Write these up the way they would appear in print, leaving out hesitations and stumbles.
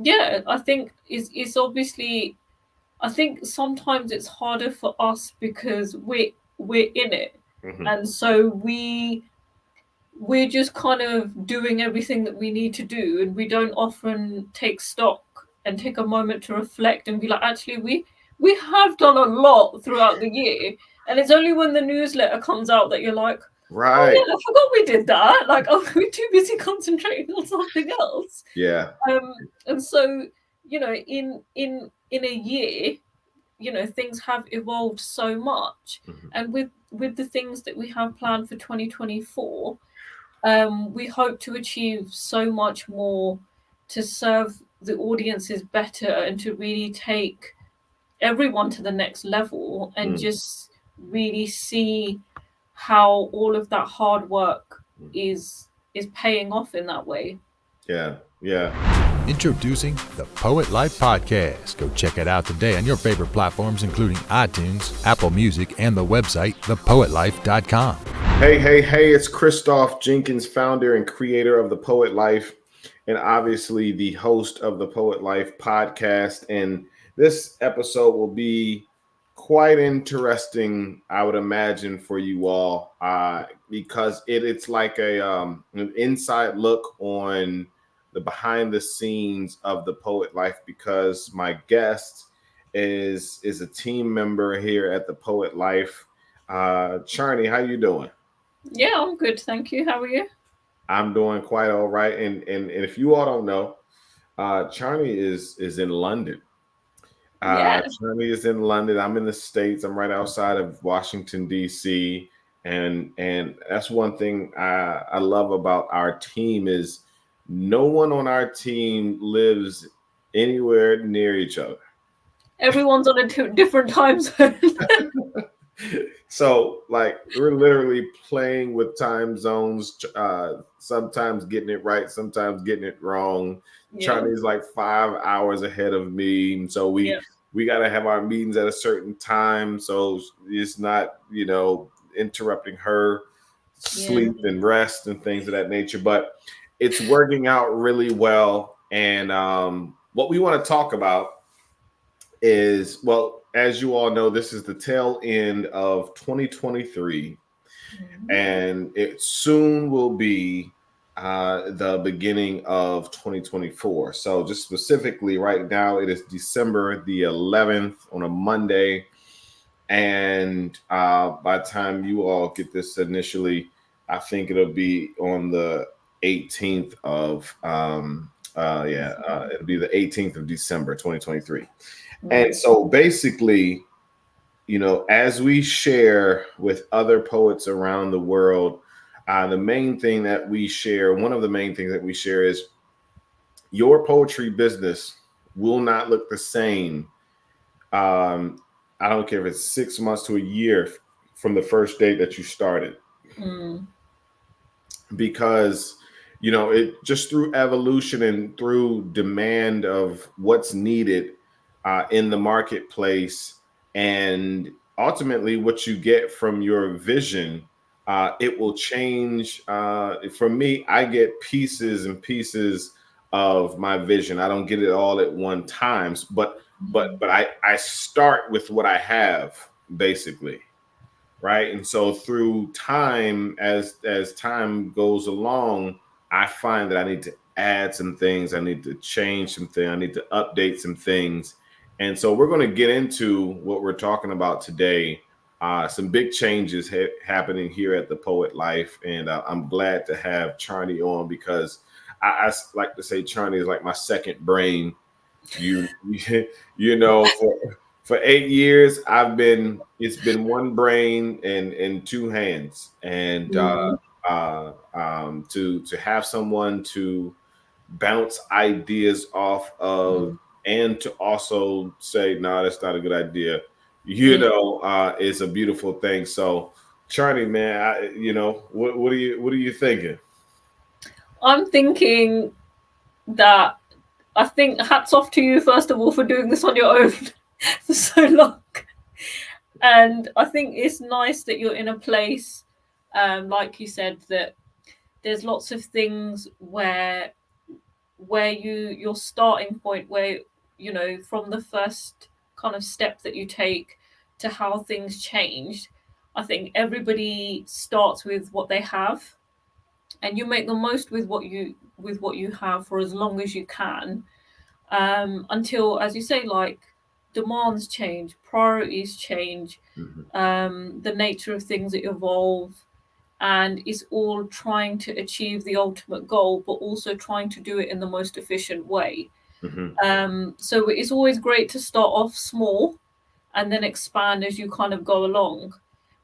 yeah, I think it's obviously, I think sometimes it's harder for us because we're in it, Hmm. and so we're just kind of doing everything that we need to do, and we don't often take stock and take a moment to reflect and be like, actually, we have done a lot throughout the year, and it's only when the newsletter comes out that you're like, oh Right. yeah, I forgot we did that. Like, oh, we're too busy concentrating on something else. Yeah. And so, in a year, things have evolved so much, Hmm. and with the things that we have planned for 2024, we hope to achieve so much more to serve the audiences better and to really take everyone to the next level and Mm. just really see how all of that hard work is paying off in that way. Yeah. Yeah. Introducing the Poet Life Podcast. Go check it out today on your favorite platforms, including iTunes, Apple Music, and the website, thepoetlife.com. Hey, it's Christoph Jenkins, founder and creator of The Poet Life, and obviously the host of the Poet Life podcast. And this episode will be quite interesting, I would imagine, for you all, because it's like an inside look on the behind the scenes of the Poet Life. Because my guest is a team member here at the Poet Life. Charney, how you doing? Yeah, I'm good, thank you. How are you? I'm doing quite all right. And if you all don't know, Charney is in London. Yeah. Charney is in London. I'm in the States. I'm right outside of Washington, D.C. And that's one thing I love about our team is no one on our team lives anywhere near each other. Everyone's on a different time zone. So like we're literally playing with time zones, sometimes getting it right, sometimes getting it wrong. Yeah. Charlie's like 5 hours ahead of me, and so we Yeah. we got to have our meetings at a certain time, so it's not interrupting her Yeah. sleep and rest and things of that nature. But it's working out really well, and what we want to talk about is, well, as you all know, this is the tail end of 2023, Mhm. and it soon will be the beginning of 2024. So, just specifically, right now, it is December the 11th on a Monday. And by the time you all get this initially, I think it'll be on the 18th of, it'll be the 18th of December, 2023. And Mm. so basically, as we share with other poets around the world, the main thing that we share, one of the main things that we share is your poetry business will not look the same. Um, I don't care if it's 6 months to a year from the first day that you started, Mm. because it just through evolution and through demand of what's needed in the marketplace, and ultimately what you get from your vision, it will change. For me, I get pieces and pieces of my vision. I don't get it all at one times, but I start with what I have, basically, right? And so through time, as time goes along, I find that I need to add some things, I need to change some things, I need to update some things. And so we're going to get into what we're talking about today. Some big changes happening here at the Poet Life, and I'm glad to have Charney on, because I like to say Charney is like my second brain. You for 8 years, it's been one brain and two hands, and Mm. to have someone to bounce ideas off of, Mm. and to also say, no, that's not a good idea, Yeah. is a beautiful thing. So Charlie, man, what are you thinking? I'm thinking that I think hats off to you first of all for doing this on your own for so long. And I think it's nice that you're in a place, like you said, that there's lots of things where where your starting point, where, you know, from the first kind of step that you take to how things changed, I think everybody starts with what they have, and you make the most with what you have for as long as you can, until, as you say, like, demands change, priorities change, the nature of things evolve, and it's all trying to achieve the ultimate goal, but also trying to do it in the most efficient way. So it's always great to start off small and then expand as you kind of go along.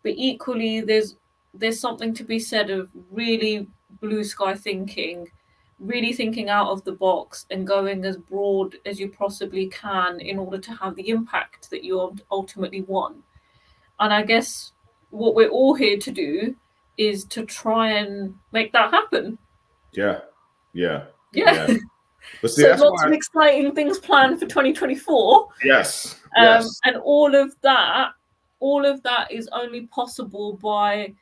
But equally, there's something to be said of really blue sky thinking, really thinking out of the box and going as broad as you possibly can in order to have the impact that you ultimately want. And I guess what we're all here to do is to try and make that happen. Yeah. Yeah. But see, So that's lots why. of exciting things planned for 2024. Yes. And all of that is only possible by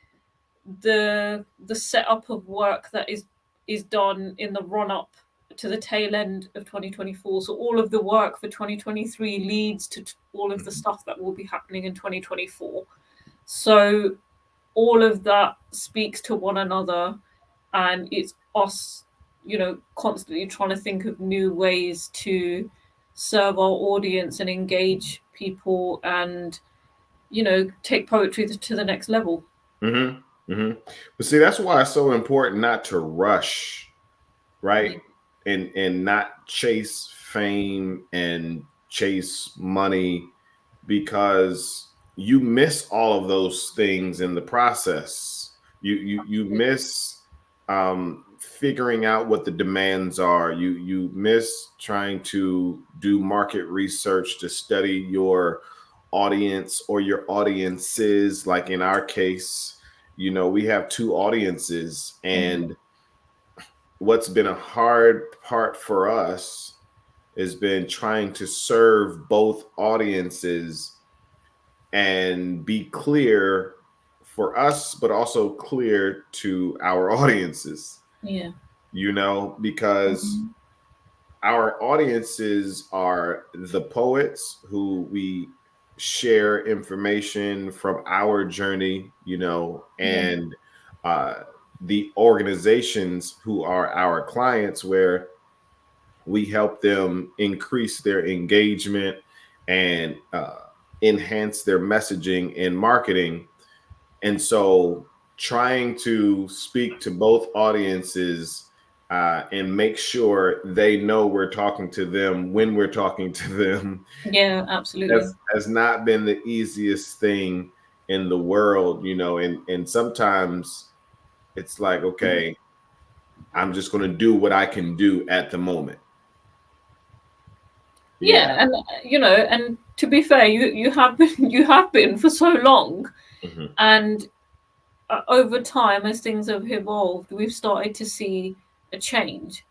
the setup of work that is done in the run up to the tail end of 2024. So all of the work for 2023 leads to all of the stuff that will be happening in 2024. So all of that speaks to one another, and it's us, you know, constantly trying to think of new ways to serve our audience and engage people, and, you know, take poetry to the next level. But see, that's why it's so important not to rush, right? And not chase fame and chase money, because you miss all of those things in the process. You miss figuring out what the demands are. You miss trying to do market research to study your audience or your audiences. Like in our case, you know, we have two audiences, and what's been a hard part for us has been trying to serve both audiences and be clear for us, but also clear to our audiences. Yeah. You know, because our audiences are the poets who we share information from our journey, you know, and the organizations who are our clients, where we help them increase their engagement and enhance their messaging and marketing. And so trying to speak to both audiences and make sure they know we're talking to them when we're talking to them Yeah, absolutely. has not been the easiest thing in the world, you know, and sometimes it's like, okay, I'm just going to do what I can do at the moment. Yeah, and, you know, and to be fair, you have been for so long, and over time, as things have evolved, we've started to see a change.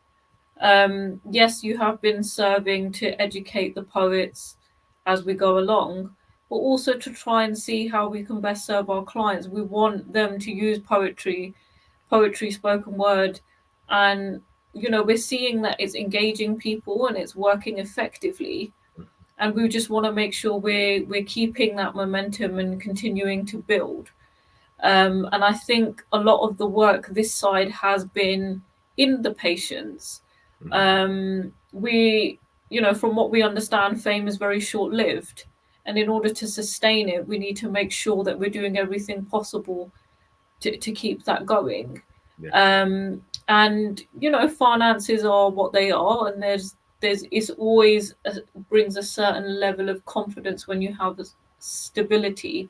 Yes, you have been serving to educate the poets as we go along, but also to try and see how we can best serve our clients. We want them to use poetry, spoken word, and, you know, we're seeing that it's engaging people and it's working effectively. And we just want to make sure we're keeping that momentum and continuing to build. And I think a lot of the work this side has been in the patients. We, you know, from what we understand, fame is very short lived. And in order to sustain it, we need to make sure that we're doing everything possible to keep that going. And, you know, finances are what they are. And it's always brings a certain level of confidence when you have stability.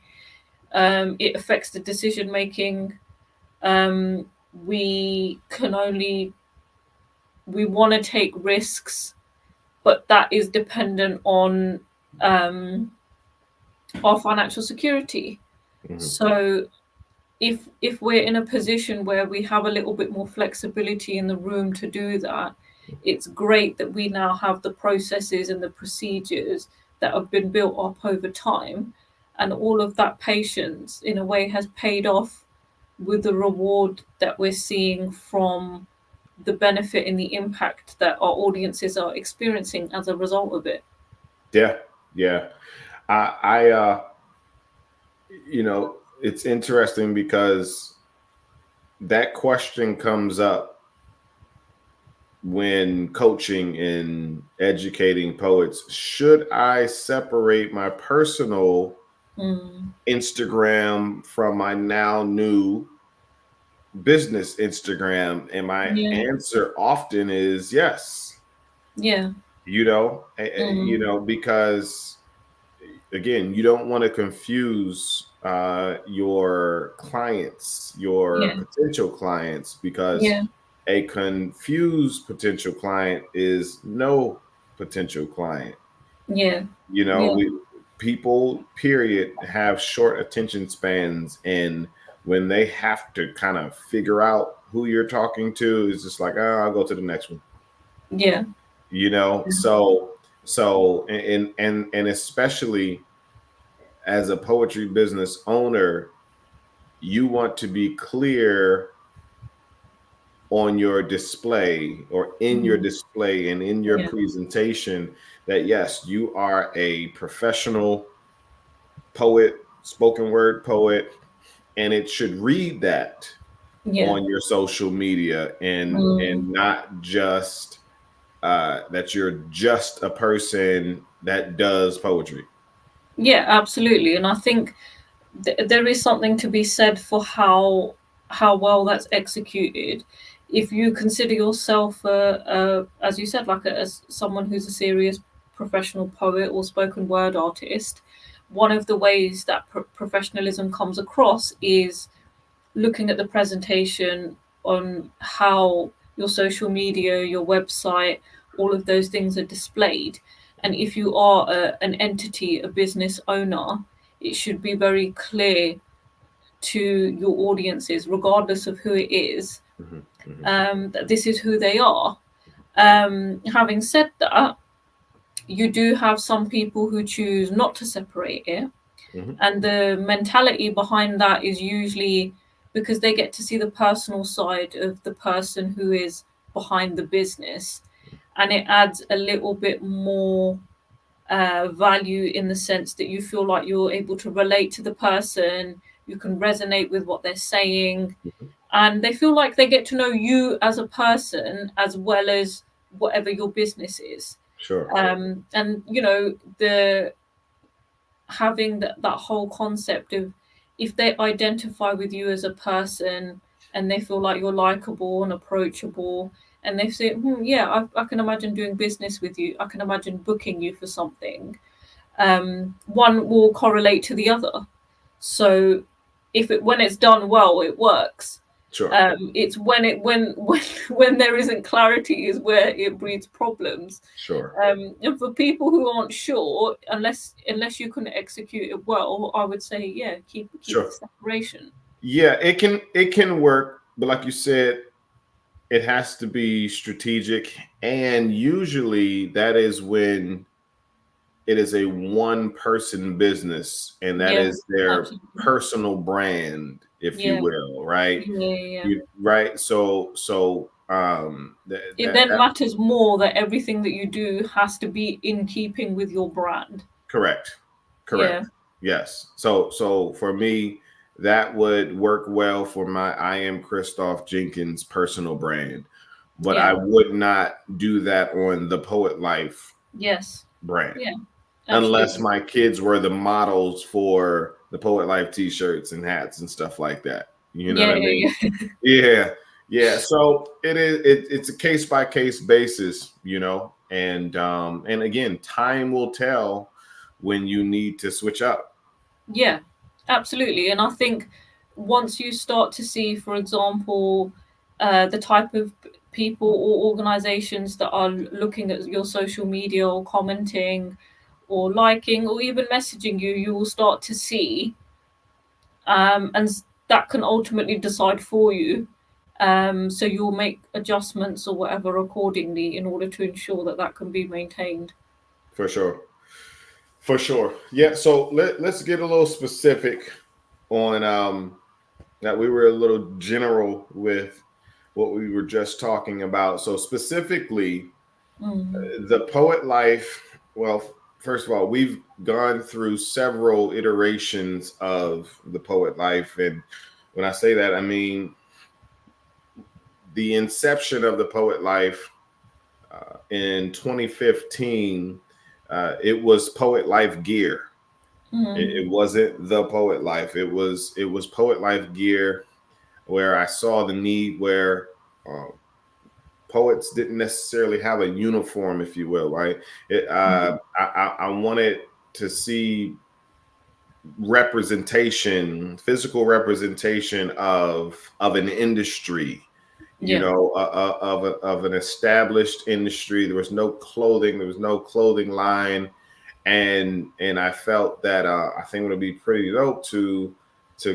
It affects the decision making. We want to take risks, but that is dependent on our financial security. So if we're in a position where we have a little bit more flexibility in the room to do that, it's great that we now have the processes and the procedures that have been built up over time, and all of that patience in a way has paid off with the reward that we're seeing from the benefit and the impact that our audiences are experiencing as a result of it. Yeah, yeah. I it's interesting because that question comes up when coaching and educating poets. Should I separate my personal Instagram from my now new business Instagram? And my Yeah, answer often is yes. yeah, Because again, you don't want to confuse your clients, your yeah, potential clients, because yeah, a confused potential client is no potential client. yeah, You know, yeah, we people, period, have short attention spans, and when they have to kind of figure out who you're talking to, it's just like, oh, I'll go to the next one. yeah, So especially as a poetry business owner, you want to be clear on your display, or in your display and in your yeah, presentation, that yes, you are a professional poet, spoken word poet, and it should read that yeah. on your social media, and not just that you're just a person that does poetry. Yeah, absolutely. And I think there is something to be said for how well that's executed. If you consider yourself, as you said, like as someone who's a serious professional poet or spoken word artist, one of the ways that professionalism comes across is looking at the presentation on how your social media, your website, all of those things are displayed. And if you are an entity, a business owner, it should be very clear to your audiences, regardless of who it is, Mhm, mhm, that this is who they are. Having said that, you do have some people who choose not to separate it, mhm. and the mentality behind that is usually because they get to see the personal side of the person who is behind the business, and it adds a little bit more value in the sense that you feel like you're able to relate to the person, you can resonate with what they're saying, Mhm. and they feel like they get to know you as a person as well as whatever your business is. Sure. And you know, the having that whole concept of, if they identify with you as a person and they feel like you're likable and approachable, and they say, yeah, I can imagine doing business with you, I can imagine booking you for something, one will correlate to the other. So if it when it's done well, it works. Sure. It's when there isn't clarity is where it breeds problems. Sure. And for people who aren't sure, unless you can execute it well, I would say, yeah, keep the Sure. separation. Yeah, it can work, but like you said, it has to be strategic, and usually that is when it is a one person business, and that Yeah, is their absolutely. personal brand, if you Yeah, will, right? yeah, yeah. Right. It That then matters more that everything that you do has to be in keeping with your brand. correct. Yeah, Correct. Yes. So for me, that would work well for my I am Christoph Jenkins personal brand, but yeah, I would not do that on the Poet Life yes, brand, yeah, unless absolutely. my kids were the models for the Poet Life t-shirts and hats and stuff like that. You know what Yeah, I mean? yeah, yeah. Yeah. Yeah. So it's a case by case basis, and again, time will tell when you need to switch up. Yeah, absolutely. And I think once you start to see, for example, the type of people or organizations that are looking at your social media or commenting or liking or even messaging you, you will start to see, and that can ultimately decide for you. So you'll make adjustments or whatever accordingly in order to ensure that that can be maintained. For sure. For sure. Yeah. So let's get a little specific on that we were a little general with what we were just talking about. So specifically, Mm. the poet life. Well, first of all, we've gone through several iterations of the poet life, and when I say that, I mean the inception of the poet life in 2015. It was Poet Life Gear. It Mm. wasn't the Poet Life. It was Poet Life Gear, where I saw the need where um, poets didn't necessarily have a uniform, if you will, right? Mm. I wanted to see representation, physical representation of an industry, Yeah. of an established industry. There was no clothing. There was no clothing line, and I felt that I think it would be pretty dope to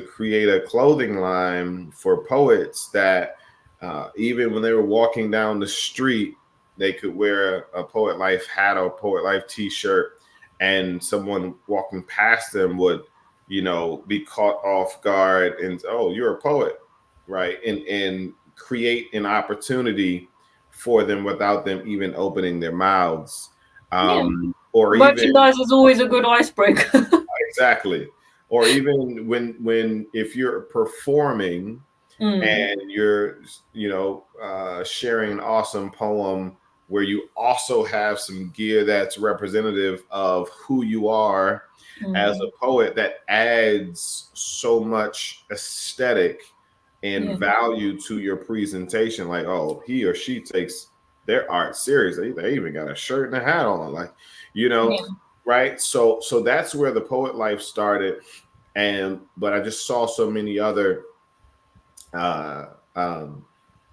create a clothing line for poets that even when they were walking down the street, they could wear a Poet Life hat or Poet Life T-shirt, and someone walking past them would, be caught off guard and, oh, you're a poet, right? And create an opportunity for them without them even opening their mouths, Yeah. or even Merchandise is always a good icebreaker. exactly, or even when if you're performing Mm. and you're sharing an awesome poem where you also have some gear that's representative of who you are as Mm. a poet, that adds so much aesthetic and Yeah. value to your presentation. Like, oh, he or she takes their art serious. They even got a shirt and a hat on, like, you know Yeah. right? So that's where the poet life started. But I just saw so many other uh, um,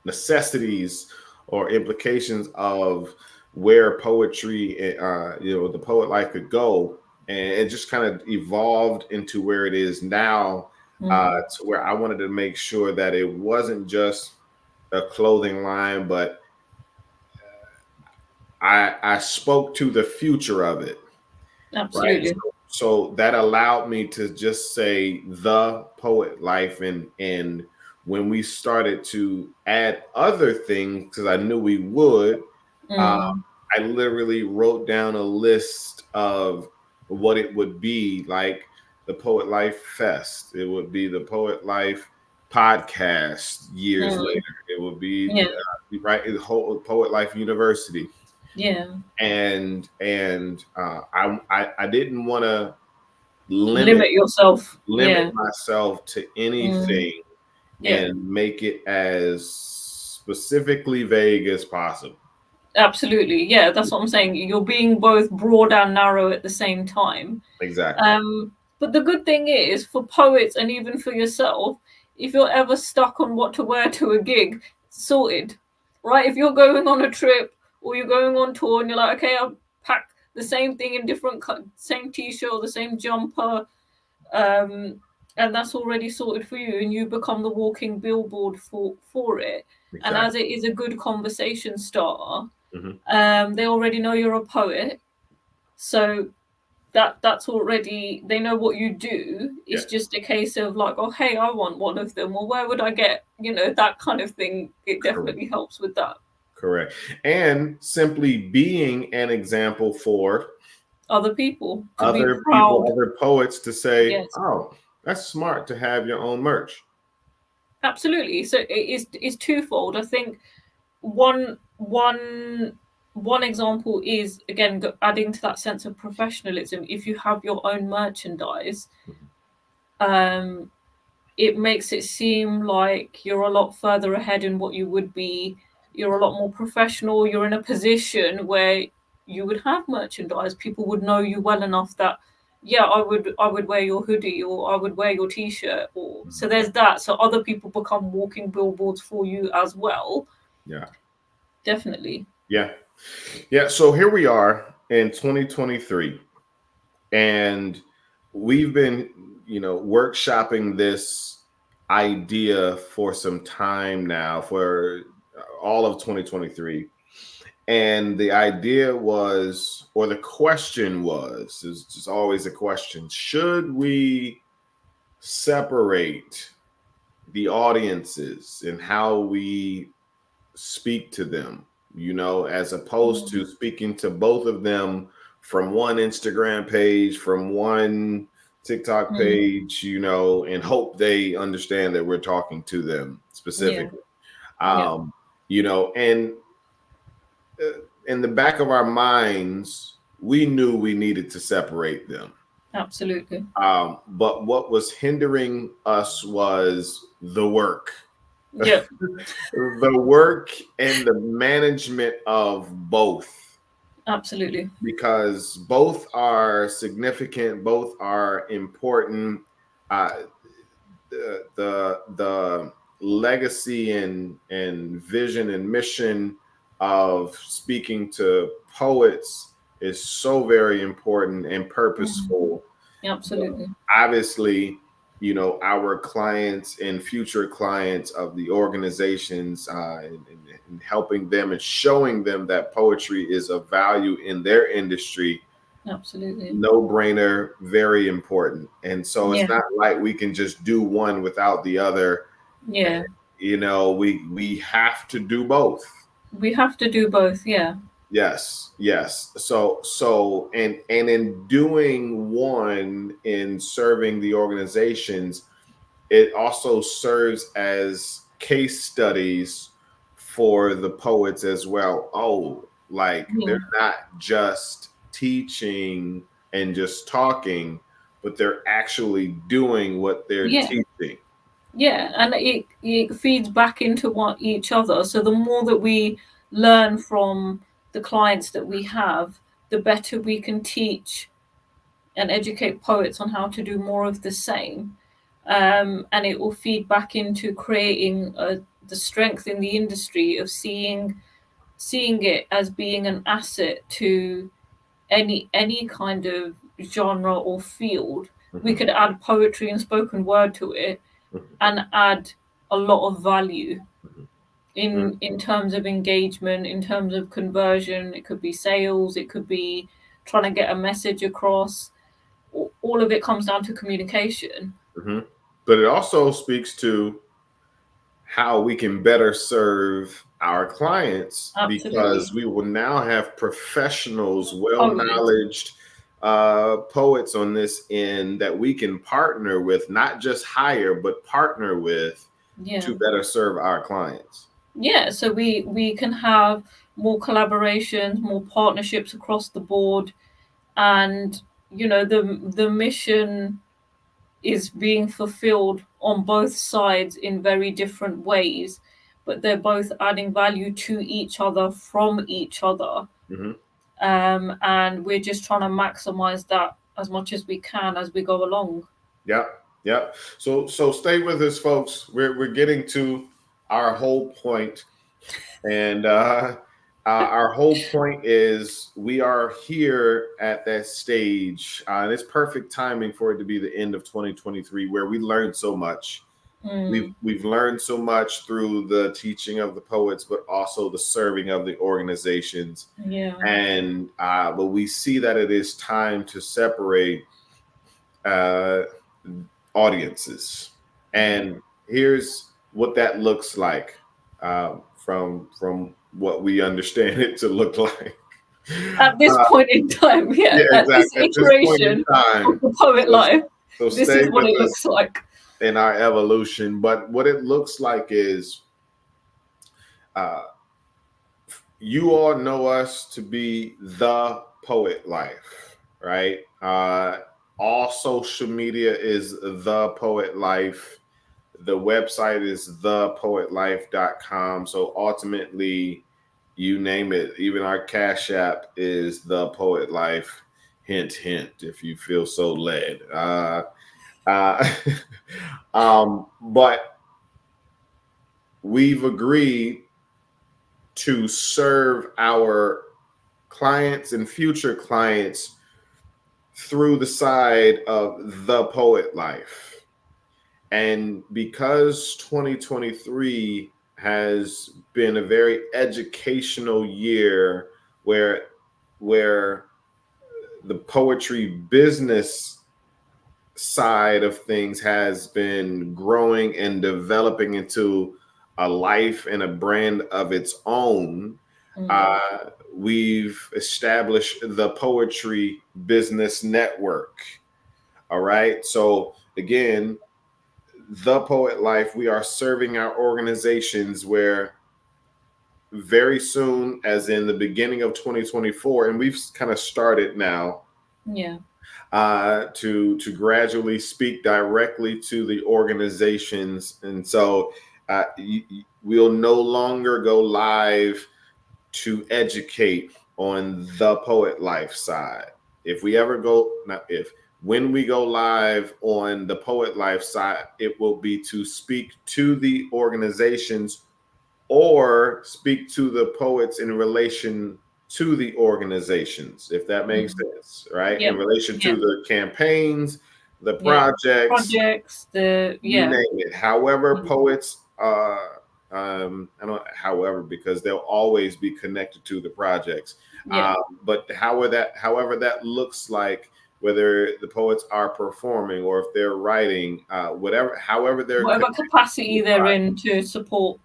necessities or implications of where poetry, the poet life could go, and it just kind of evolved into where it is now. Mm. To where I wanted to make sure that it wasn't just a clothing line, but I spoke to the future of it, right? Absolutely. So that allowed me to just say the poet life, and when we started to add other things, because I knew we would, uh, Mm. I literally wrote down a list of what it would be, like the Poet Life Fest. It would be the Poet Life podcast years Mm. later. It would be Yeah. right, the whole Poet Life University, Yeah. and I didn't want to limit Limit yourself. limit Yeah. myself to Mm. anything Yeah. and make it as specifically vague as possible. Absolutely. Yeah. That's what I'm saying. You're being both broad and narrow at the same time. Exactly. But the good thing is for poets and even for yourself, if you're ever stuck on what to wear to a gig, sorted, right? If you're going on a trip or you're going on tour and you're like, okay, I'll pack the same thing in different same t-shirt or the same jumper, um, and that's already sorted for you, and you become the walking billboard for it. And as Exactly. it is a good conversation starter, Hmm. they already know you're a poet, so that's already, they know what you do. Yeah. It's just a case of like, oh hey, I want one of them, or where would I get, that kind of thing. It Correct. definitely helps with that. Correct. And simply being an example for Other people to be other people, proud. other poets to say, Yes, oh, that's smart to have your own merch. absolutely. So it's twofold. I think one example is, again, adding to that sense of professionalism. If you have your own merchandise, um it makes it seem like you're a lot further ahead in what you would be. You're a lot more professional. You're in a position where you would have merchandise. People would know you well enough that, yeah, I would wear your hoodie, or I would wear your t-shirt, or so there's that. So other people become walking billboards for you as well. Yeah. Definitely. Yeah. Yeah. So here we are in 2023, and we've been, workshopping this idea for some time now, for all of 2023. And the idea was, or the question was, is just always a question: should we separate the audiences and how we speak to them, as opposed to speaking to both of them from one Instagram page, from one TikTok page, and hope they understand that we're talking to them Yeah. specifically. Yeah. And in the back of our minds, we knew we needed to separate them. Absolutely. But what was hindering us was the work. Yeah. The work and the management of both, Absolutely. because both are significant, both are important. Uh, the legacy and vision and mission of speaking to poets is so very important and purposeful. Absolutely. Obviously, our clients and future clients of the organizations, and helping them and showing them that poetry is of value in their industry. Absolutely. No brainer, very important. And so it's Yeah. not like we can just do one without the other. Yeah. We have to do both. We have to do both. Yeah. Yes. So and in doing one, in serving the organizations, it also serves as case studies for the poets as well. Oh, like Yeah. they're not just teaching and just talking, but they're actually doing what they're Yeah. teaching. Yeah. And it feeds back into what each other. So the more that we learn from the clients that we have, the better we can teach and educate poets on how to do more of the same. And it will feed back into creating the strength in the industry of seeing it as being an asset to any kind of genre or field. We Mhm, could add poetry and spoken word to it mhm, and add a lot of value mhm, in terms of engagement, in terms of conversion. It could be sales, it could be trying to get a message across. All of it comes down to communication. mhm. But it also speaks to how we can better serve our clients, Absolutely. because we will now have professionals, well Poets. knowledge poets on this end that we can partner with, not just hire, but partner with Yeah. to better serve our clients. Yeah. So we can have more collaborations, more partnerships across the board, and the mission is being fulfilled on both sides in very different ways, but they're both adding value to each other from each other. Mm-hmm. And we're just trying to maximize that as much as we can as we go along. Yep. Yep. So stay with us, folks. We're getting to our whole point. And our whole point is we are here at that stage, and it's perfect timing for it to be the end of 2023, where we learned so much. We've learned so much through the teaching of the poets, but also the serving of the organizations. Yeah. And but we see that it is time to separate uh, audiences. And here's what that looks like, from what we understand it to look like. At this point in time, yeah, Yeah, at this exactly. At this point in iteration of time, the poet so, life, so this stay is what with it us looks like. in our evolution. But what it looks like is, uh, you all know us to be the poet life, right? All social media is the poet life. The website is thepoetlife.com. So ultimately, you name it, even our Cash App is the Poet Life. Hint, hint, if you feel so led. Uh, but we've agreed to serve our clients and future clients through the side of the poet life. And because 2023 has been a very educational year, where the poetry business side of things has been growing and developing into a life and a brand of its own, we've established the Poetry Business Network. All right. So again, the Poet Life, we are serving our organizations where very soon, as in the beginning of 2024, and we've kind of started now, to gradually speak directly to the organizations. And so we'll no longer go live to educate on the Poet Life side. If we ever go, not if, when we go live on the Poet Life side, it will be to speak to the organizations or speak to the poets in relation to the organizations, if that makes sense, right? In relation to the campaigns, the projects, you name it. However, poets, I don't, however, because they'll always be connected to the projects. But however that looks like, whether the poets are performing or if they're writing, however capacity they're in to support,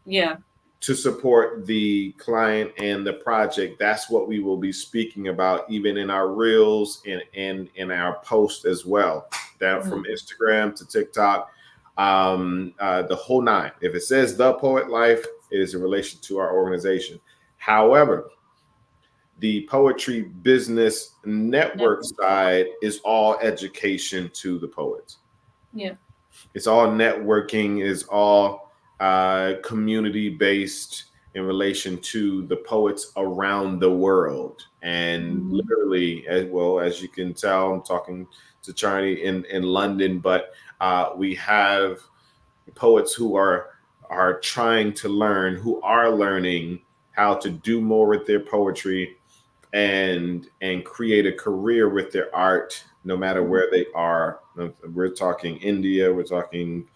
to support the client and the project. That's what we will be speaking about, even in our reels and in our posts as well, down from Instagram to TikTok, the whole nine. If it says The Poet Life, it is in relation to our organization. However, the Poetry Business Network side is all education to the poets. It's all networking, is all community based in relation to the poets around the world. And literally, as well as you can tell, I'm talking to Charlie in London, but we have poets who are trying to learn, who are learning how to do more with their poetry and create a career with their art, no matter where they are. We're talking India, we're talking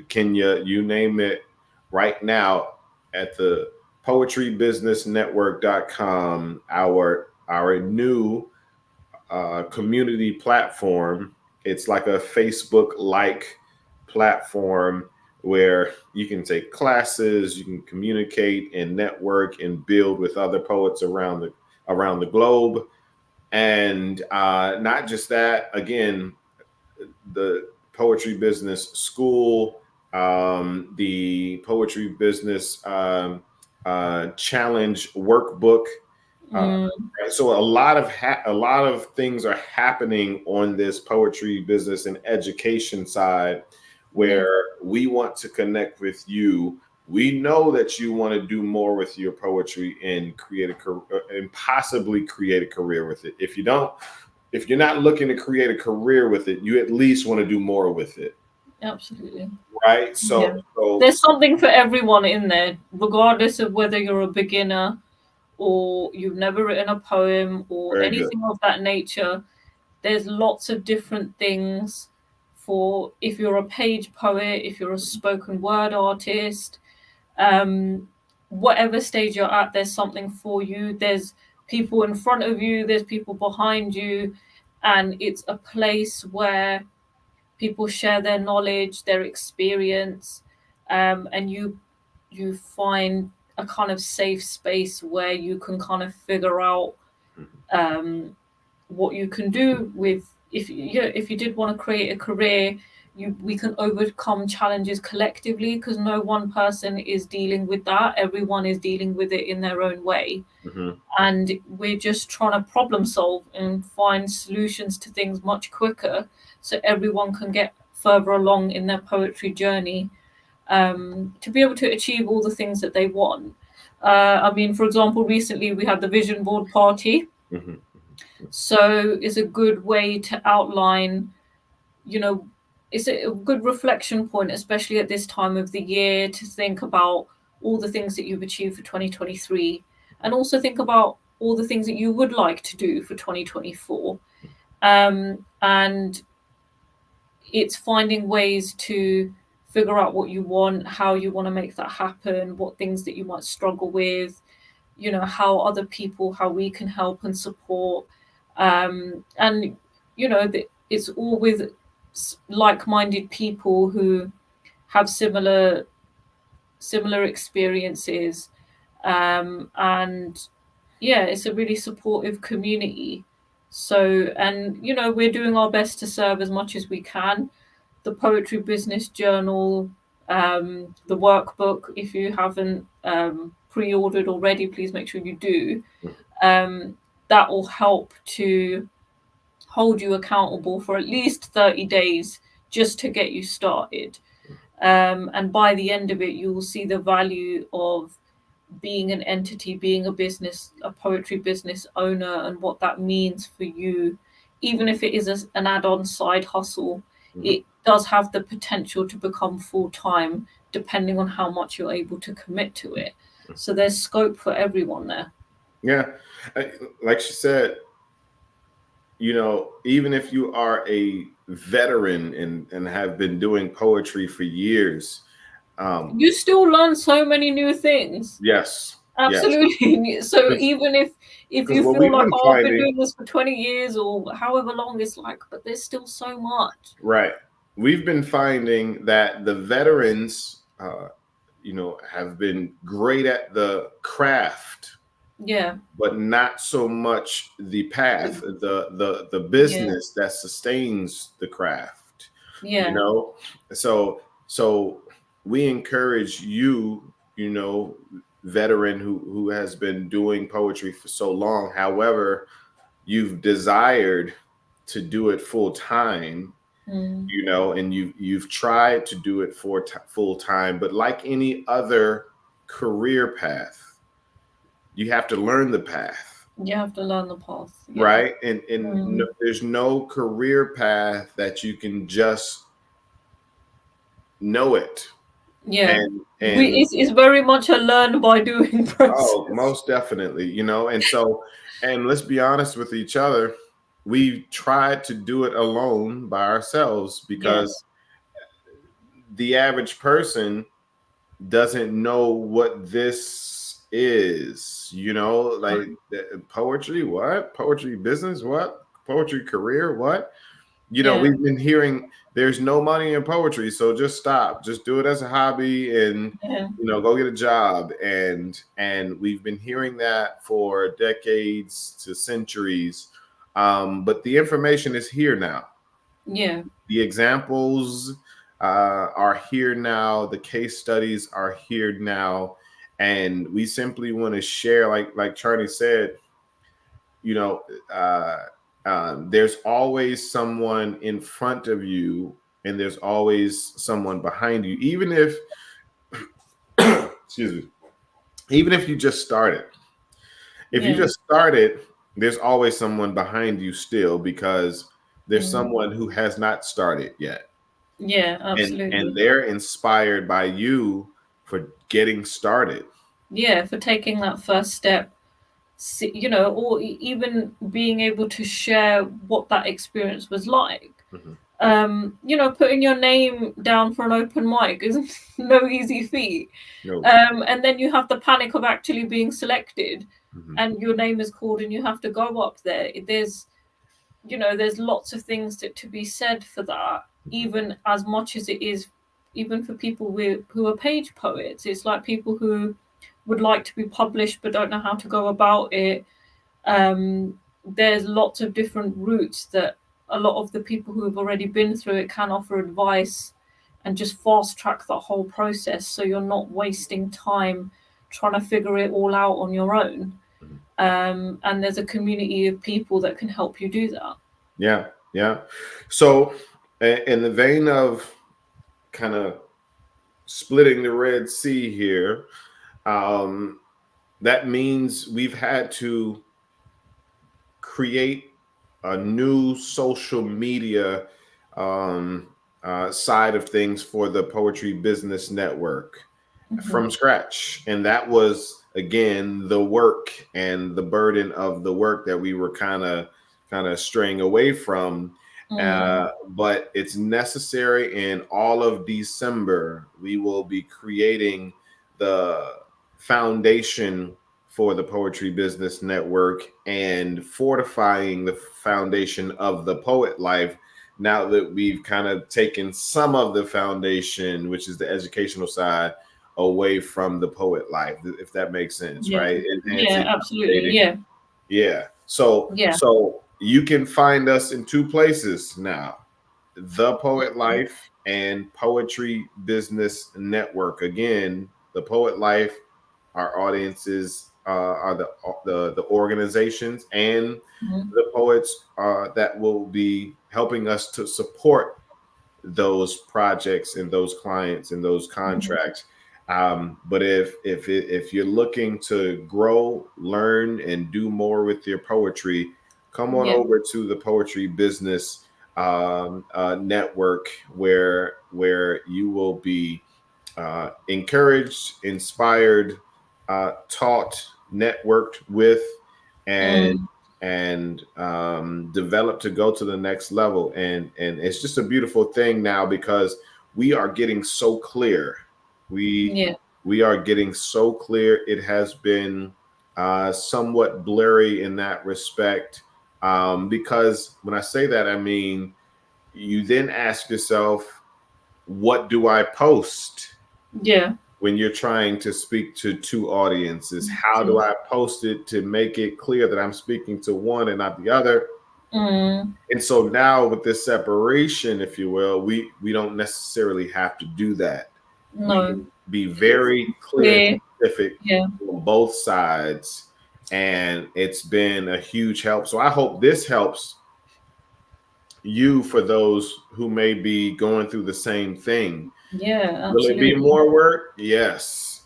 Kenya, you name it. Right now at the poetrybusinessnetwork.com, our new community platform. It's like a Facebook like platform where you can take classes, you can communicate and network and build with other poets around the globe. And not just that, again, the Poetry Business School, the Poetry Business Challenge workbook. So a lot of things are happening on this poetry business and education side, where we want to connect with you. We know that you want to do more with your poetry and create a career, and possibly create a career with it. If you're not looking to create a career with it, you at least want to do more with it. Absolutely. Right. So there's something for everyone in there, regardless of whether you're a beginner or you've never written a poem or anything of that nature. There's lots of different things for if you're a page poet, if you're a spoken word artist, whatever stage you're at, there's something for you. There's people in front of you, there's people behind you, and it's a place where people share their knowledge, their experience, and you find a kind of safe space where you can kind of figure out what you can do with, if you did want to create a career, we can overcome challenges collectively, because no one person is dealing with that. Everyone is dealing with it in their own way. And we're just trying to problem solve and find solutions to things much quicker, so everyone can get further along in their poetry journey, to be able to achieve all the things that they want. I mean, for example, recently we had the vision board party. So it's a good way to outline, it's a good reflection point, especially at this time of the year, to think about all the things that you've achieved for 2023, and also think about all the things that you would like to do for 2024. And it's finding ways to figure out what you want, how you want to make that happen, what things that you might struggle with, how other people, how we can help and support. And, it's all with like-minded people who have similar similar experiences, and yeah, it's a really supportive community. So, and we're doing our best to serve as much as we can. The Poetry Business Journal, the workbook, if you haven't pre-ordered already, please make sure you do. That will help to hold you accountable for at least 30 days just to get you started. And by the end of it, you will see the value of being an entity, being a business, a poetry business owner, and what that means for you. Even if it is an add-on side hustle, it does have the potential to become full-time, depending on how much you're able to commit to it. So there's scope for everyone there. Yeah. Like she said, even if you are a veteran and have been doing poetry for years, you still learn so many new things. Yes. Absolutely. So even if you what feel we've like, been I've been finding, doing this for 20 years or however long, it's like, but there's still so much. right? We've been finding that the veterans, have been great at the craft, Yeah. but not so much the path, the Yeah. business that sustains the craft. Yeah. So we encourage you, veteran who has been doing poetry for so long. However, you've desired to do it full time, and you've tried to do it for full time, but like any other career path, you have to learn the path. You have to learn the path. Yeah. Right. And there's no career path that you can just know it. Yeah. And It's very much a learn by doing process. Oh, most definitely, and let's be honest with each other. We tried to do it alone by ourselves because the average person doesn't know what this is, like poetry, what? Poetry business, what? Poetry career, what? We've been hearing there's no money in poetry, so just stop. Just do it as a hobby and go get a job. And we've been hearing that for decades to centuries. But the information is here now. Yeah. The examples are here now. The case studies are here now. And we simply want to share, like Charlie said, there's always someone in front of you and there's always someone behind you. Even if, excuse me, even if you just started, there's always someone behind you still, because there's someone who has not started yet. Yeah, absolutely. And they're inspired by you for getting started. Yeah, for taking that first step, or even being able to share what that experience was like. Putting your name down for an open mic is no easy feat. Nope. And then you have the panic of actually being selected, and your name is called and you have to go up there. There's lots of things to be said for that, even as much as it is, even for people who are page poets. It's like people who would like to be published but don't know how to go about it. There's lots of different routes that a lot of the people who have already been through it can offer advice and just fast track the whole process, so you're not wasting time trying to figure it all out on your own. And there's a community of people that can help you do that. Yeah. So in the vein of kind of splitting the Red Sea here, that means we've had to create a new social media side of things for the Poetry Business Network from scratch. And that was, again, the work and the burden of the work that we were kind of straying away from. But it's necessary. In all of December, we will be creating the foundation for the Poetry Business Network and fortifying the foundation of the Poet Life. Now that we've kind of taken some of the foundation, which is the educational side, away from the poet life, if that makes sense, Yeah. right? Yeah, Enhancing, absolutely. updating. Yeah. Yeah. So Yeah. you can find us in two places now: The Poet Mm. Life and Poetry Business Network. Again, The Poet Life, our audiences are the organizations, and Mhm. the poets that will be helping us to support those projects and those clients and those Mhm. contracts. But if you're looking to grow, learn, and do more with your poetry, come on Yeah. over to the Poetry Business Network, where you will be encouraged, inspired, taught, networked with, and Mm. developed to go to the next level. And it's just a beautiful thing now, because we are getting so clear. We Yeah. we are getting so clear. It has been somewhat blurry in that respect, because when I say that, I mean, you then ask yourself, what do I post? Yeah. When you're trying to speak to two audiences, how do To- I post it to make it clear that I'm speaking to one and not the other? Mm. And so now, with this separation, if you will, we don't necessarily have to do that. We No. can be It's very clear and clear. specific Yeah. on both sides, and it's been a huge help. So I hope this helps you, for those who may be going through the same thing. Yeah. Will it be Absolutely. more work? Yes.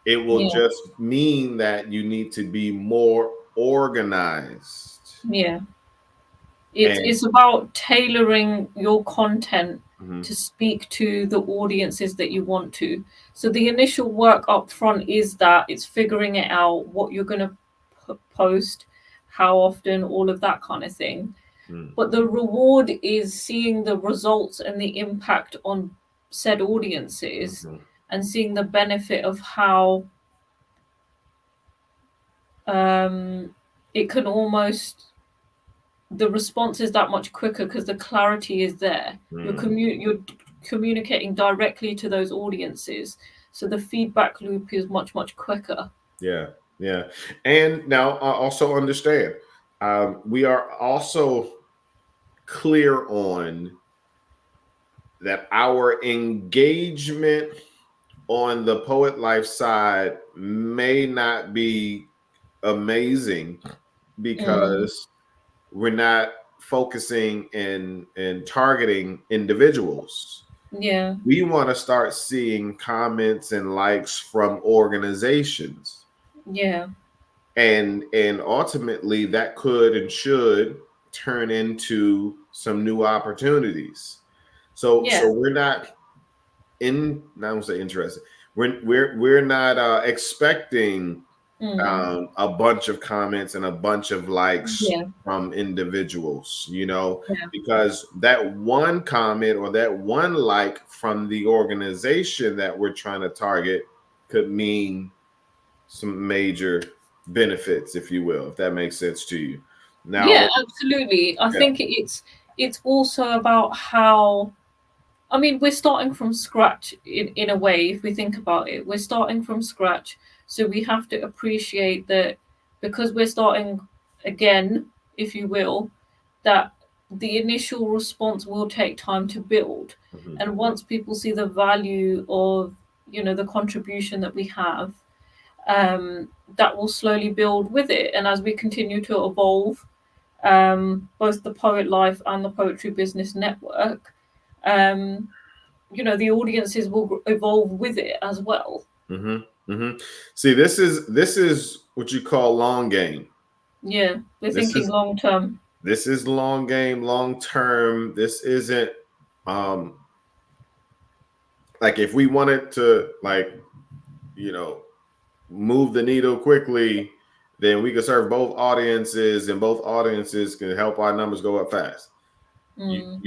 It will Yeah. just mean that you need to be more organized. Yeah. And It's about tailoring your content mhm, to speak to the audiences that you want to. So the initial work up front is that it's figuring it out, what you're going to post, how often, all of that kind of thing. mm, But the reward is seeing the results and the impact on said audiences, mhm, and seeing the benefit of how um, it can almost, the response is that much quicker because the clarity is there. mm. You're communicating directly to those audiences, so the feedback loop is much quicker. Yeah, yeah. And now I also understand, we are also clear on that our engagement on the Poet Life side may not be amazing, Mm, because we're not focusing and targeting individuals. yeah, We want to start seeing comments and likes from organizations, yeah, and ultimately that could and should turn into some new opportunities. So yeah. we're not I don't say interested. We're not expecting Mm, a bunch of comments and a bunch of likes yeah, from individuals, yeah, because that one comment or that one like from the organization that we're trying to target could mean some major benefits, if you will, if that makes sense to you. yeah. Now, Absolutely. I yeah. think it's also about how, I mean, we're starting from scratch in a way. If we think about it, we're starting from scratch. So we have to appreciate that, because we're starting again, if you will, that the initial response will take time to build. Mhm, And once people see the value of, the contribution that we have, um, that will slowly build with it. And as we continue to evolve, both the Poet Life and the Poetry Business Network, um, the audiences will evolve with it as well. mhm, mhm. See, this is what you call long game. Yeah, we're This thinking is long term. this is long game, long term. This isn't um like, if we wanted to, like, you know move the needle quickly, then we could serve both audiences, and both audiences can help our numbers go up fast. Mm,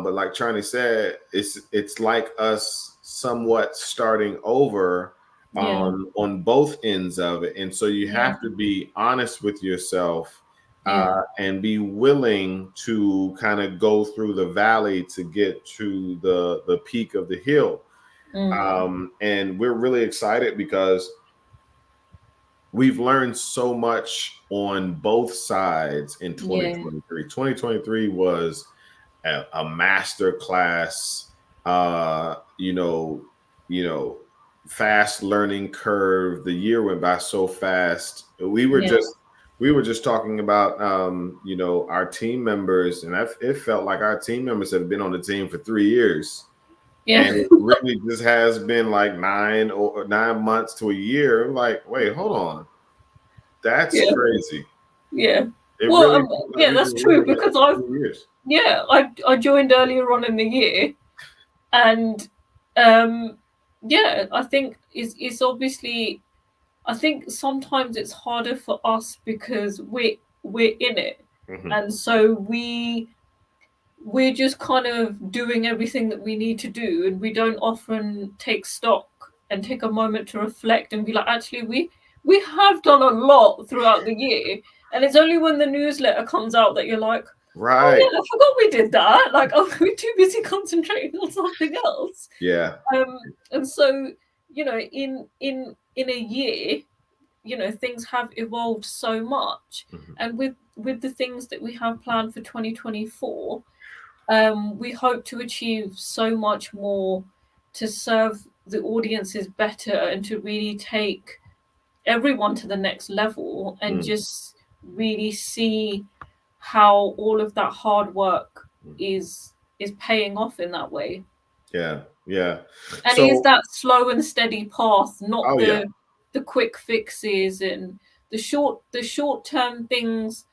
But like Charlie said, it's like us somewhat starting over yeah, on both ends of it, and so you yeah, have to be honest with yourself, yeah, and be willing to kind of go through the valley to get to the peak of the hill. And we're really excited because we've learned so much on both sides in Yeah. 2023. 2023 was a master class, uh, you know, you know, fast learning curve. The year went by so fast. Yeah. We were just talking about, our team members, and it felt like our team members have been on the team for 3 years. Yeah. And it really just has been like 9 months to a year. Like, wait, hold on. That's Yeah. crazy. Yeah. It Well, really feels like yeah, we've that's been true living it because for 3 years. I joined earlier on in the year, and yeah, I think it's obviously, I think sometimes it's harder for us because we're in it, Mm-hmm. and so we're just kind of doing everything that we need to do, and we don't often take stock and take a moment to reflect and be like, actually, we have done a lot throughout the year, and it's only when the newsletter comes out that you're like, oh Right. yeah, I forgot we did that. Like, oh, we're too busy concentrating on something else. Yeah. And so, in a year, things have evolved so much, Mm-hmm. and with the things that we have planned for 2024, we hope to achieve so much more to serve the audiences better and to really take everyone to the next level and Mm. just really see how all of that hard work is paying off in that way. Yeah. Yeah. And it is So, that slow and steady path, not oh yeah. the quick fixes and the short term things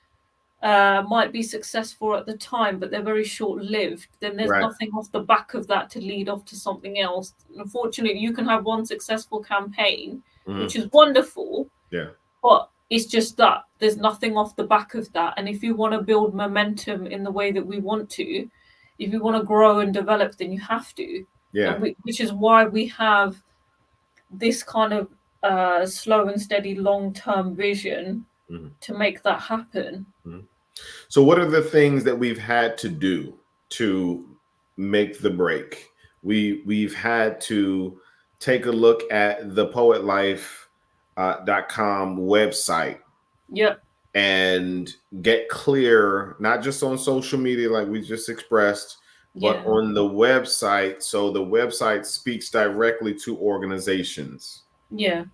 might be successful at the time, but they're very short lived. Then there's Right. nothing off the back of that to lead off to something else. Unfortunately, you can have one successful campaign, Mm-hmm. which is wonderful, Yeah. but it's just that there's nothing off the back of that. And if you want to build momentum in the way that we want to, if you want to grow and develop, then you have to. Yeah. Which is why we have this kind of slow and steady long term vision Mm-hmm. to make that happen. Mm-hmm. So, what are the things that we've had to do to make the break? We've had to take a look at the poetlife.com website Yep. and get clear, not just on social media like we just expressed, but Yeah. on the website. So the website speaks directly to organizations. Yeah.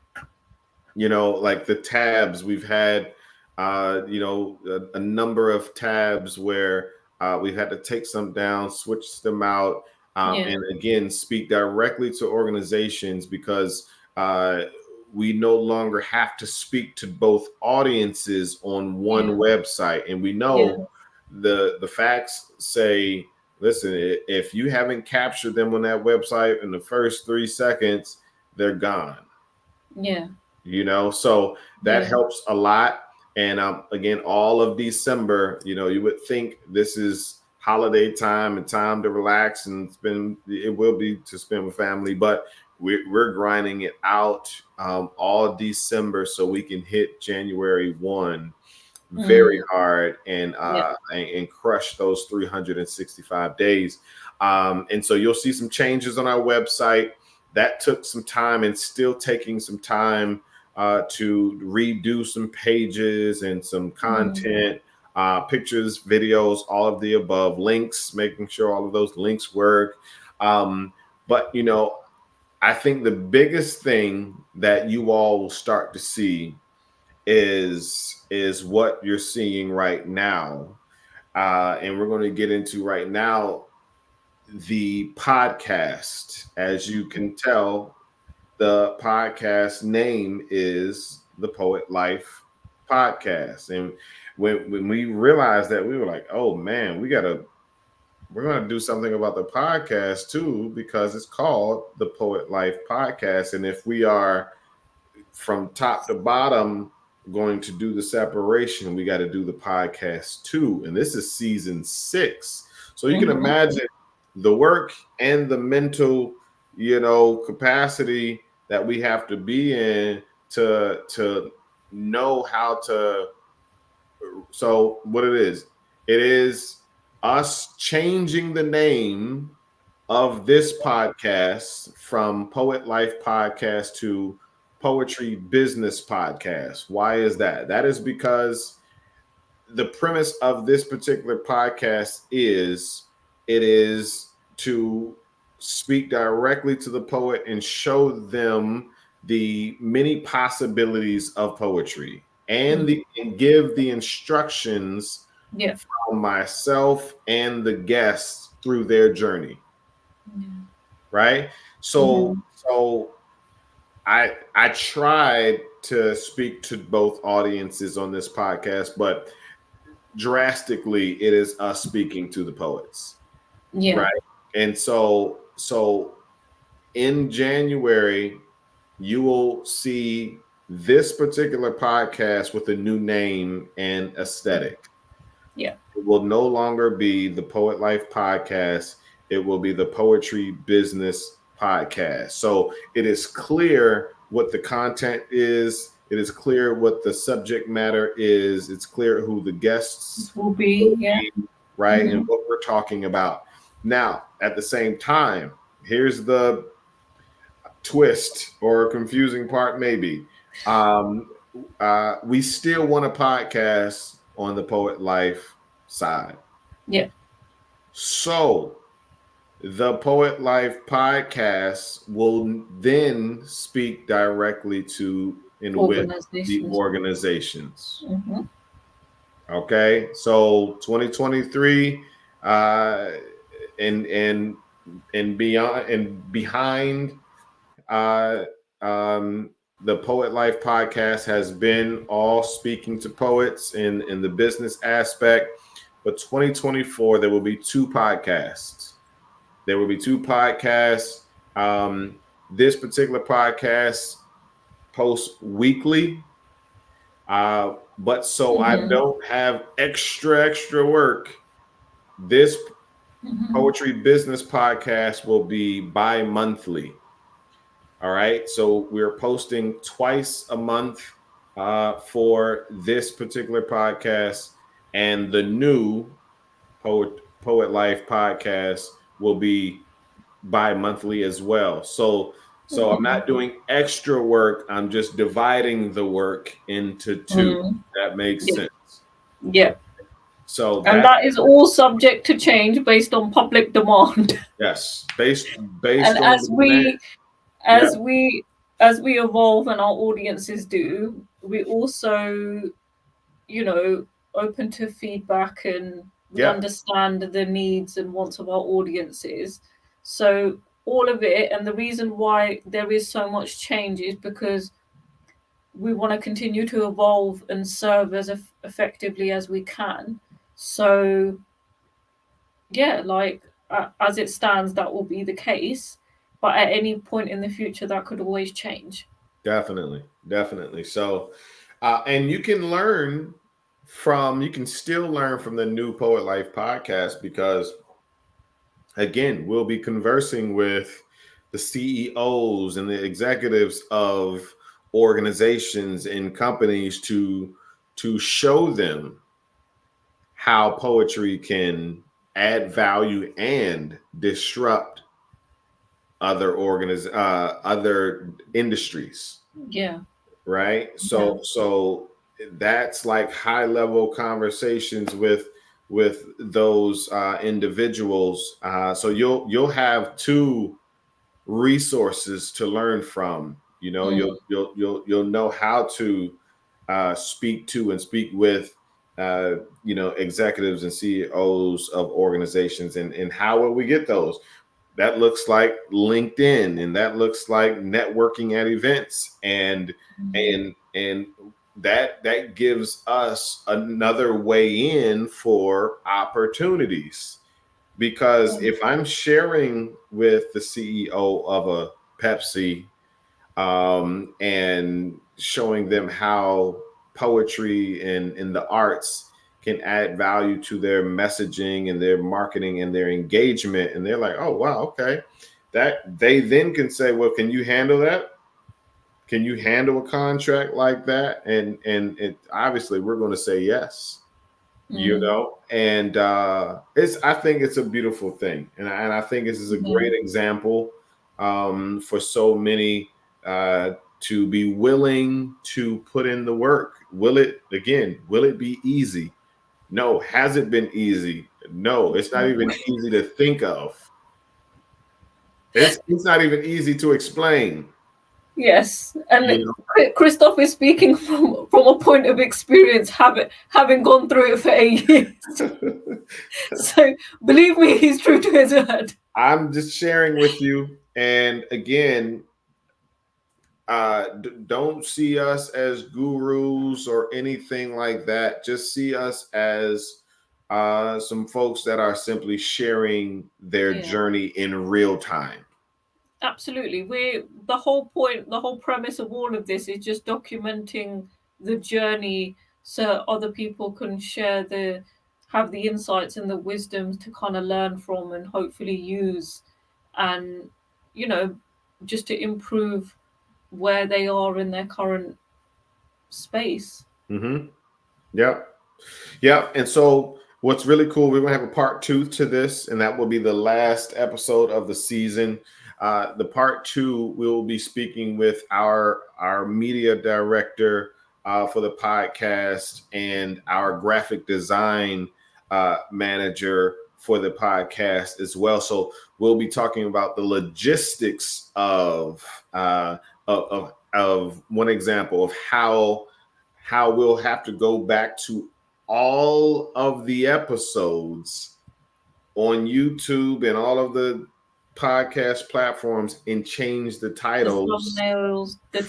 Like the tabs we've had, a number of tabs where we've had to take some down, switch them out, Yeah. and again, speak directly to organizations because we no longer have to speak to both audiences on one Yeah. website. And we Yeah. know the facts say, listen, if you haven't captured them on that website in the first 3 seconds, they're gone. Yeah. So that Yeah. helps a lot. And again, all of December, you would think this is holiday time and time to relax and spend. It will be to spend with family, but we're grinding it out all December so we can hit January 1 very hard and Yeah. crush those 365 days. And so you'll see some changes on our website. That took some time and still taking some time to redo some pages and some content, pictures, videos, all of the above, links, making sure all of those links work. But I think the biggest thing that you all will start to see is what you're seeing right now, and we're going to get into right now the podcast. As you can tell, the podcast name is the Poet Life Podcast. And when we realized that, we were like, oh man, we're going to do something about the podcast too, because it's called the Poet Life Podcast. And if we are from top to bottom going to do the separation, we got to do the podcast too. And this is season 6. So you can imagine the work and the mental, capacity that we have to be in to know how to. So what it is us changing the name of this podcast from Poet Life Podcast to Poetry Business Podcast. Why is that? That is because the premise of this particular podcast is it is to speak directly to the poet and show them the many possibilities of poetry and give the instructions Yeah. from myself and the guests through their journey. Right? So I tried to speak to both audiences on this podcast, but drastically it is us speaking to the poets. Yeah. Right. And so in January, you will see this particular podcast with a new name and aesthetic. Yeah. It will no longer be the Poet Life Podcast. It will be the Poetry Business Podcast. So it is clear what the content is. It is clear what the subject matter is. It's clear who the guests will be, right? And what we're talking about. Now, at the same time, here's the twist or confusing part, maybe. We still want a podcast on the Poet Life side. Yeah. So the Poet Life podcast will then speak directly to and with the organizations. Okay, so 2023 and beyond and behind the Poet Life podcast has been all speaking to poets in the business aspect. But 2024, there will be two podcasts. There will be two podcasts. This particular podcast posts weekly. But so I don't have extra work. This Poetry Business Podcast will be bi-monthly. All right. So we're posting twice a month for this particular podcast, and the new Poet Life podcast will be bi-monthly as well. So I'm not doing extra work. I'm just dividing the work into two. That makes sense. Yeah. So that is all subject to change based on public demand. Yes, based and on as we evolve and our audiences do, we also, open to feedback, and we understand the needs and wants of our audiences. So all of it, and the reason why there is so much change is because we want to continue to evolve and serve as effectively as we can. So yeah, as it stands, that will be the case, but at any point in the future that could always change. Definitely. So and you can still learn from the new Poet Life podcast, because again, we'll be conversing with the CEOs and the executives of organizations and companies to show them how poetry can add value and disrupt other industries. Yeah. Right. So that's like high level conversations with those individuals. So you'll have two resources to learn from. You'll know how to speak to and speak with executives and CEOs of organizations, and how will we get those? That looks like LinkedIn, and that looks like networking at events, and that gives us another way in for opportunities. Because if I'm sharing with the CEO of a Pepsi and showing them how poetry and the arts can add value to their messaging and their marketing and their engagement, and they're like, oh wow, okay, that they then can say, well, can you handle that? Can you handle a contract like that? And it, obviously we're going to say yes. you know, and I think it's a beautiful thing, and I think this is a great example for so many to be willing to put in the work. Will it be easy? No. Has it been easy? No. It's not even easy to think of. It's not even easy to explain. Yes, and You know? Christoph is speaking from a point of experience, having gone through it for 8 years. So believe me, he's true to his word. I'm just sharing with you, and again, don't see us as gurus or anything like that. Just see us as some folks that are simply sharing their journey in real time. Absolutely. The whole point, the whole premise of all of this is just documenting the journey so other people can have the insights and the wisdoms to kind of learn from and hopefully use, and just to improve where they are in their current space. Mm-hmm. Yep. And so what's really cool, we're going to have a part 2 to this, and that will be the last episode of the season. The part 2, we'll be speaking with our media director for the podcast and our graphic design manager for the podcast as well. So we'll be talking about the logistics of one example of how we'll have to go back to all of the episodes on YouTube and all of the podcast platforms and change the titles, the thumbnails, the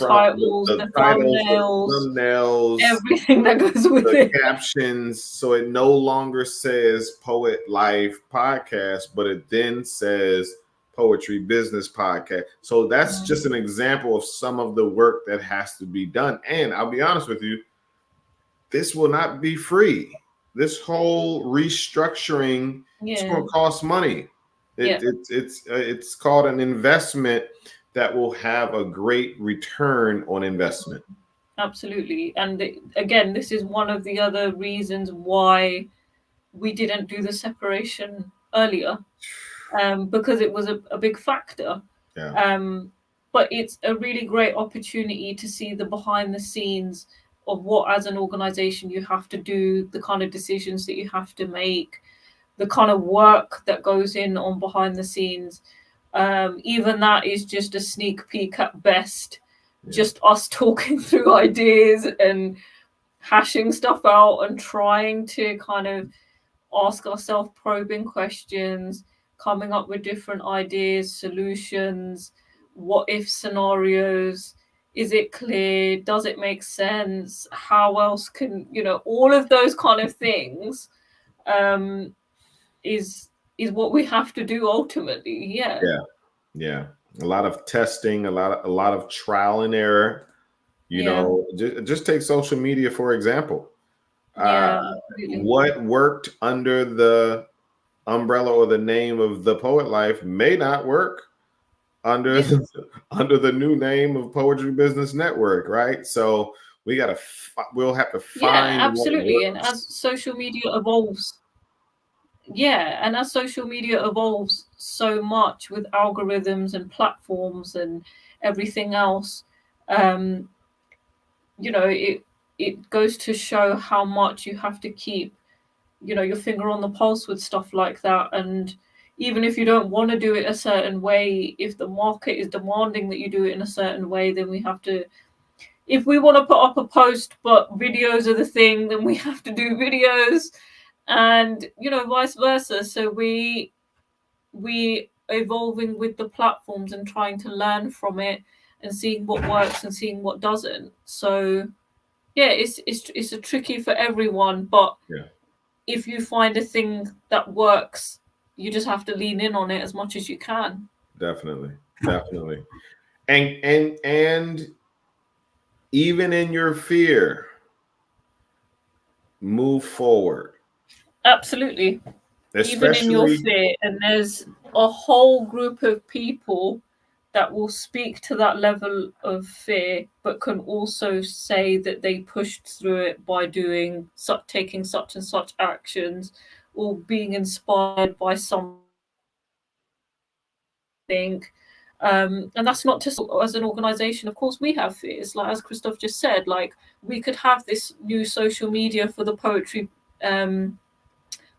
thumbnails, everything that goes with the it, captions, so it no longer says Poet Life Podcast, but it then says Poetry Business Podcast. So that's just an example of some of the work that has to be done. And I'll be honest with you, this will not be free. This whole restructuring is going to cost money. It's called an investment that will have a great return on investment. Absolutely. And again, this is one of the other reasons why we didn't do the separation earlier, because it was a big factor. But it's a really great opportunity to see the behind the scenes of what, as an organization, you have to do, the kind of decisions that you have to make, the kind of work that goes in on behind the scenes. Even that is just a sneak peek at best, just us talking through ideas and hashing stuff out and trying to kind of ask ourselves probing questions, coming up with different ideas, solutions, what if scenarios. Is it clear? Does it make sense? How else can, all of those kind of things is what we have to do ultimately. Yeah. A lot of testing, a lot of trial and error. Just take social media, for example. What worked under the umbrella or the name of The Poet Life may not work under the new name of Poetry Business Network, right? So we'll have to find. Absolutely. And as social media evolves, so much with algorithms and platforms and everything else, it goes to show how much you have to keep, your finger on the pulse with stuff like that. And even if you don't want to do it a certain way, if the market is demanding that you do it in a certain way, then we have to. If we want to put up a post, but videos are the thing, then we have to do videos, and vice versa. So we evolving with the platforms and trying to learn from it and seeing what works and seeing what doesn't. So it's a tricky for everyone, but if you find a thing that works, you just have to lean in on it as much as you can. Definitely. And even in your fear, move forward. Absolutely. Even in your fear. And there's a whole group of people that will speak to that level of fear, but can also say that they pushed through it by doing taking such and such actions, or being inspired by something. And that's not just as an organization. Of course, we have fears. Like as Christoph just said, like we could have this new social media for the poetry, for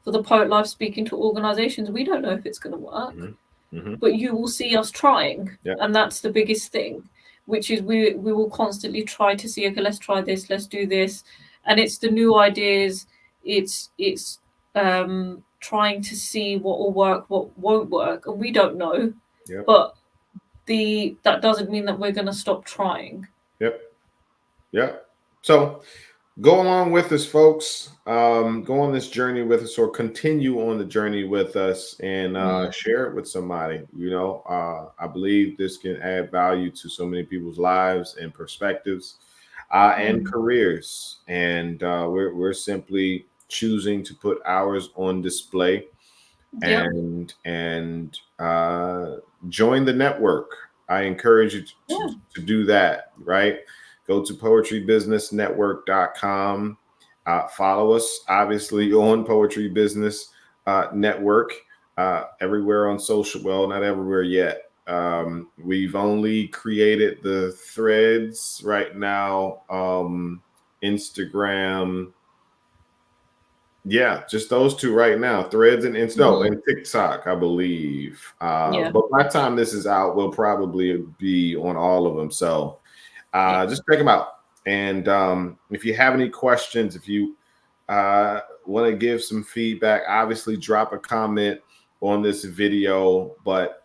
the Poet Life speaking to organizations. We don't know if it's going to work, but you will see us trying, and that's the biggest thing. Which is we will constantly try to see, okay, let's try this, let's do this, and it's the new ideas. It's trying to see what will work, what won't work, and we don't know. But that doesn't mean that we're going to stop trying. So go along with us, folks. Go on this journey with us, or continue on the journey with us, and share it with somebody. I believe this can add value to so many people's lives and perspectives and careers. And we're simply choosing to put ours on display and join the network. I encourage you to do that, right? Go to poetrybusinessnetwork.com. Follow us, obviously, on Poetry Business Network, everywhere on social. Well, not everywhere yet. We've only created the threads right now, Instagram. Yeah, just those two right now, threads and and TikTok, I believe. But by the time this is out, we'll probably be on all of them. So just check them out. And if you have any questions, if you want to give some feedback, obviously drop a comment on this video. But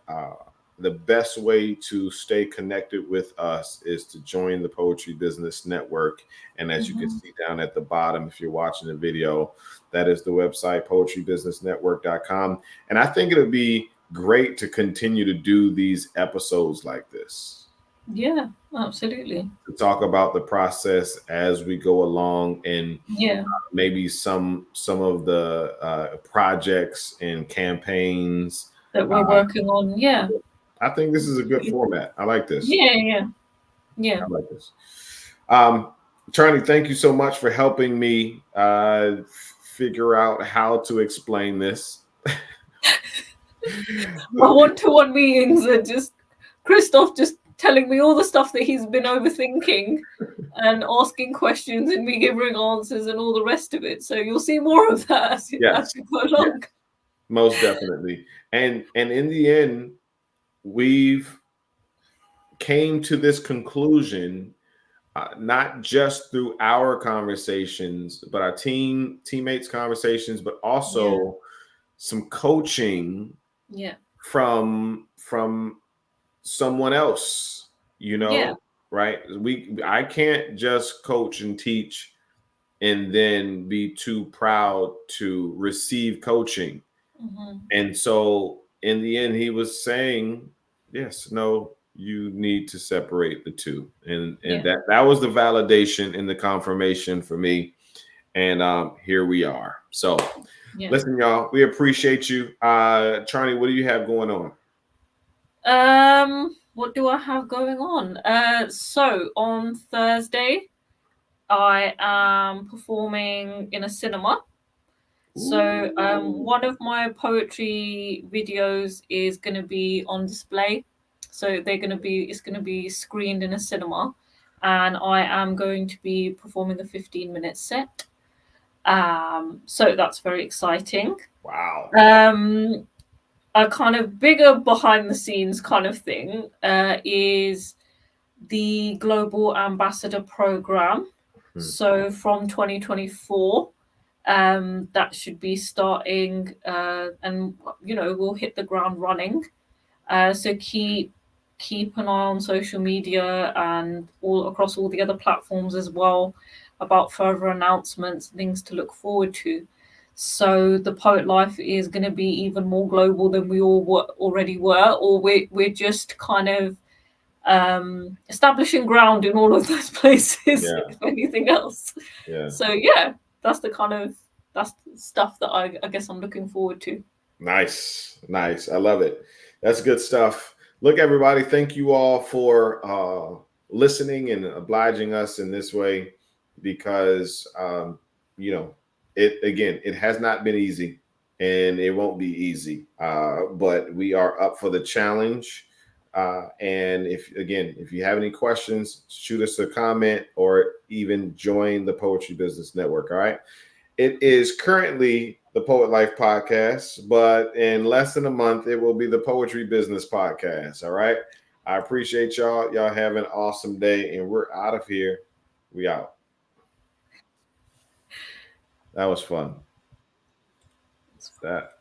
the best way to stay connected with us is to join the Poetry Business Network. And as you can see down at the bottom, if you're watching the video, that is the website, poetrybusinessnetwork.com. And I think it'll be great to continue to do these episodes like this. Yeah, absolutely. To talk about the process as we go along, and maybe some of the projects and campaigns that we're working on. Yeah, I think this is a good format. I like this. Yeah. I like this. Charlie, thank you so much for helping me figure out how to explain this. My one-to-one meetings are just Christoph just telling me all the stuff that he's been overthinking and asking questions and me giving answers and all the rest of it. So you'll see more of that as we go along. Most definitely. And in the end, we've came to this conclusion, not just through our conversations, but our teammates' conversations, but also some coaching from someone else, right? I can't just coach and teach and then be too proud to receive coaching. And so in the end, he was saying, yes, no, you need to separate the two. And that was the validation and the confirmation for me. And here we are. So listen, y'all, we appreciate you. Charlie, what do you have going on? What do I have going on? So on Thursday, I am performing in a cinema. So one of my poetry videos is going to be on display. So it's going to be screened in a cinema, and I am going to be performing a 15-minute set. So that's very exciting. Wow. A kind of bigger behind the scenes kind of thing is the Global Ambassador Program. So from 2024, that should be starting, and we'll hit the ground running. So keep an eye on social media and all across all the other platforms as well about further announcements, things to look forward to. So the Poet Life is going to be even more global than we already were, or we're just kind of establishing ground in all of those places, if anything else. So that's the stuff that I guess I'm looking forward to. Nice. I love it. That's good stuff. Look, everybody, thank you all for listening and obliging us in this way, because you know, it has not been easy, and it won't be easy. But we are up for the challenge. And if you have any questions, shoot us a comment or even join the Poetry Business Network. All right. It is currently the Poet Life Podcast, but in less than a month, it will be the Poetry Business Podcast. All right. I appreciate y'all. Y'all have an awesome day, and we're out of here. We out. That was fun. That